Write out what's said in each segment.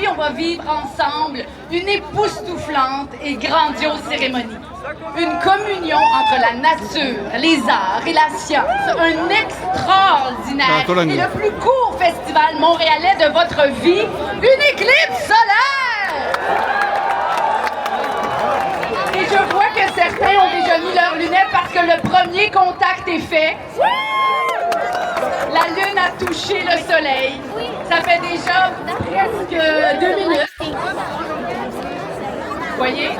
Aujourd'hui, on va vivre ensemble une époustouflante et grandiose cérémonie. Une communion entre la nature, les arts et la science. Un extraordinaire et le plus court festival montréalais de votre vie. Une éclipse solaire! Et je vois que certains ont déjà mis leurs lunettes parce que le premier contact est fait. La Lune a touché le Soleil. Ça fait déjà presque 2 minutes. Vous voyez?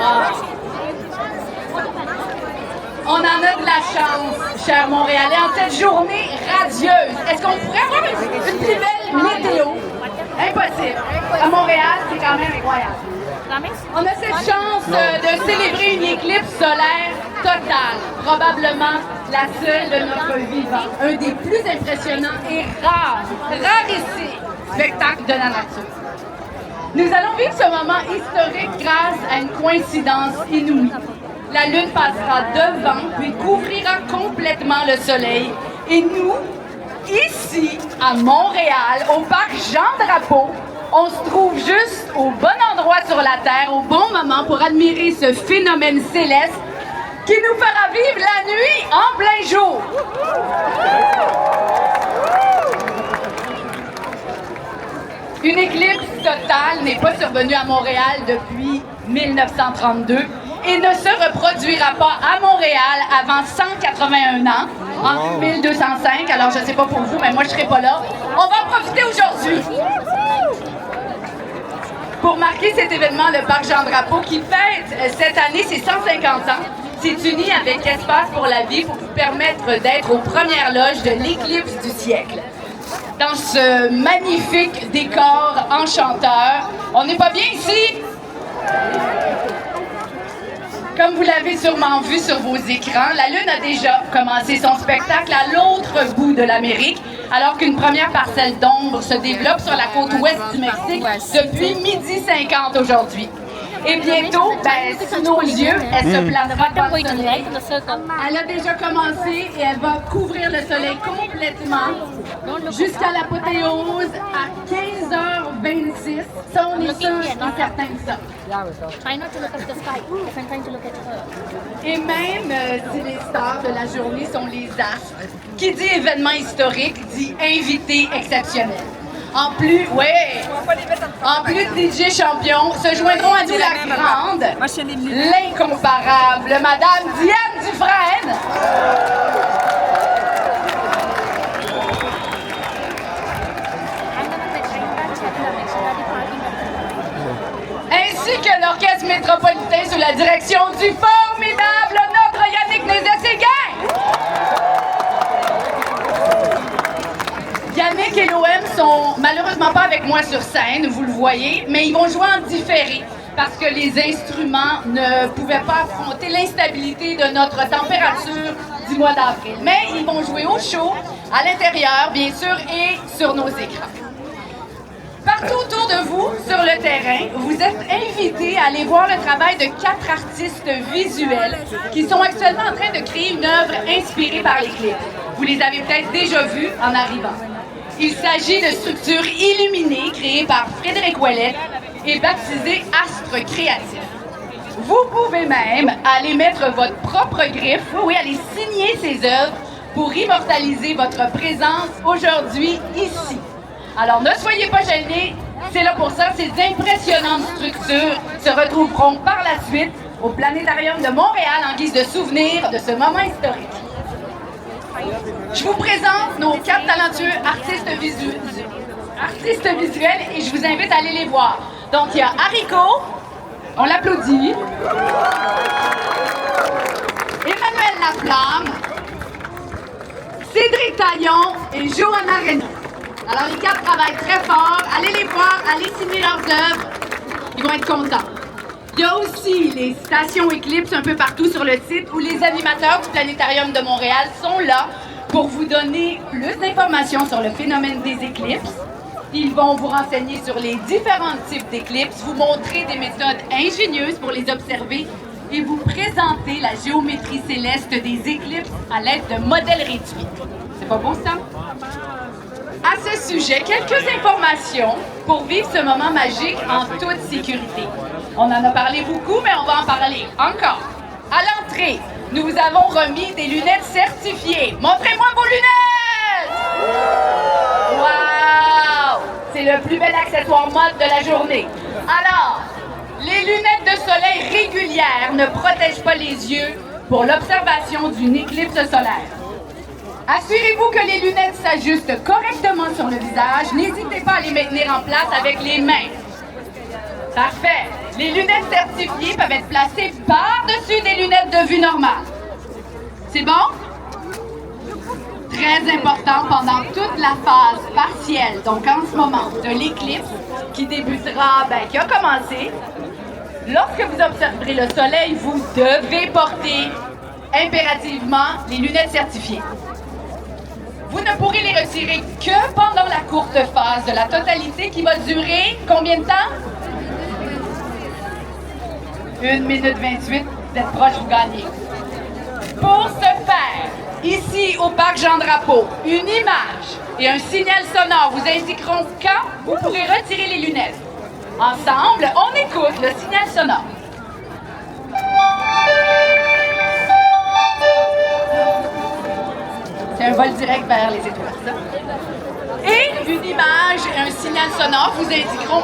On en a de la chance, chers Montréalais, en cette journée radieuse. Est-ce qu'on pourrait avoir une plus belle météo? Impossible. À Montréal, c'est quand même incroyable. On a cette chance de célébrer une éclipse solaire totale, probablement la seule de notre vivant, un des plus impressionnants et rarissimes spectacles de la nature. Nous allons vivre ce moment historique grâce à une coïncidence inouïe. La Lune passera devant, puis couvrira complètement le Soleil. Et nous, ici, à Montréal, au parc Jean-Drapeau, on se trouve juste au bon endroit sur la Terre, au bon moment pour admirer ce phénomène céleste qui nous fera vivre la nuit en plein jour. Une éclipse totale n'est pas survenue à Montréal depuis 1932 et ne se reproduira pas à Montréal avant 181 ans, en 1205. Alors, je ne sais pas pour vous, mais moi, je ne serai pas là. On va en profiter aujourd'hui. Pour marquer cet événement, le parc Jean-Drapeau, qui fête cette année ses 150 ans, s'est uni avec Espace pour la vie pour vous permettre d'être aux premières loges de l'éclipse du siècle. Dans ce magnifique décor enchanteur, on n'est pas bien ici? Comme vous l'avez sûrement vu sur vos écrans, la Lune a déjà commencé son spectacle à l'autre bout de l'Amérique, alors qu'une première parcelle d'ombre se développe sur la côte ouest du Mexique depuis 12h50 aujourd'hui. Et bientôt, sous nos yeux, elle se placera dans le soleil. Elle a déjà commencé et elle va couvrir le soleil complètement jusqu'à l'apothéose à 15h26. Ça, on est sûr et certain de ça. Et même si les stars de la journée sont les astres, qui dit événement historique dit invité exceptionnel. En plus de DJ champion, se joindront à nous la grande, l'incomparable Madame Diane Dufresne. Ainsi que l'Orchestre métropolitain sous la direction du formidable notre Yannick Nézet-Séguin. Yannick et l'OM sont malheureusement pas avec moi sur scène, vous le voyez, mais ils vont jouer en différé parce que les instruments ne pouvaient pas affronter l'instabilité de notre température du mois d'avril. Mais ils vont jouer au chaud, à l'intérieur, bien sûr, et sur nos écrans. Partout autour de vous, sur le terrain, vous êtes invités à aller voir le travail de 4 artistes visuels qui sont actuellement en train de créer une œuvre inspirée par l'éclipse. Vous les avez peut-être déjà vus en arrivant. Il s'agit de structures illuminées créées par Frédéric Ouellet et baptisées Astres Créatifs. Vous pouvez même aller mettre votre propre griffe, oui, aller signer ces œuvres pour immortaliser votre présence aujourd'hui ici. Alors ne soyez pas gênés, c'est là pour ça. Ces impressionnantes structures se retrouveront par la suite au Planétarium de Montréal en guise de souvenir de ce moment historique. Je vous présente nos 4 talentueux artistes visuels et je vous invite à aller les voir. Donc, il y a Haricot, on l'applaudit. Emmanuel Laflamme, Cédric Taillon et Johanna Reynaud. Alors, les 4 travaillent très fort. Allez les voir, allez signer leurs œuvres. Ils vont être contents. Il y a aussi les stations Éclipse un peu partout sur le site où les animateurs du Planétarium de Montréal sont là pour vous donner plus d'informations sur le phénomène des éclipses. Ils vont vous renseigner sur les différents types d'éclipses, vous montrer des méthodes ingénieuses pour les observer et vous présenter la géométrie céleste des éclipses à l'aide de modèles réduits. C'est pas beau ça? À ce sujet, quelques informations pour vivre ce moment magique en toute sécurité. On en a parlé beaucoup, mais on va en parler encore. À l'entrée, nous vous avons remis des lunettes certifiées. Montrez-moi vos lunettes! Wow! C'est le plus bel accessoire mode de la journée. Alors, les lunettes de soleil régulières ne protègent pas les yeux pour l'observation d'une éclipse solaire. Assurez-vous que les lunettes s'ajustent correctement sur le visage. N'hésitez pas à les maintenir en place avec les mains. Parfait. Les lunettes certifiées peuvent être placées par-dessus des lunettes de vue normale. C'est bon? Très important pendant toute la phase partielle, donc en ce moment, de l'éclipse qui débutera, qui a commencé. Lorsque vous observerez le soleil, vous devez porter impérativement les lunettes certifiées. Vous ne pourrez les retirer que pendant la courte phase de la totalité qui va durer combien de temps? 1 minute 28, vous êtes proche, vous gagnez. Pour ce faire, ici au parc Jean-Drapeau, une image et un signal sonore vous indiqueront quand vous pourrez retirer les lunettes. Ensemble, on écoute le signal sonore. C'est un vol direct vers les étoiles, ça. Et une image et un signal sonore vous indiqueront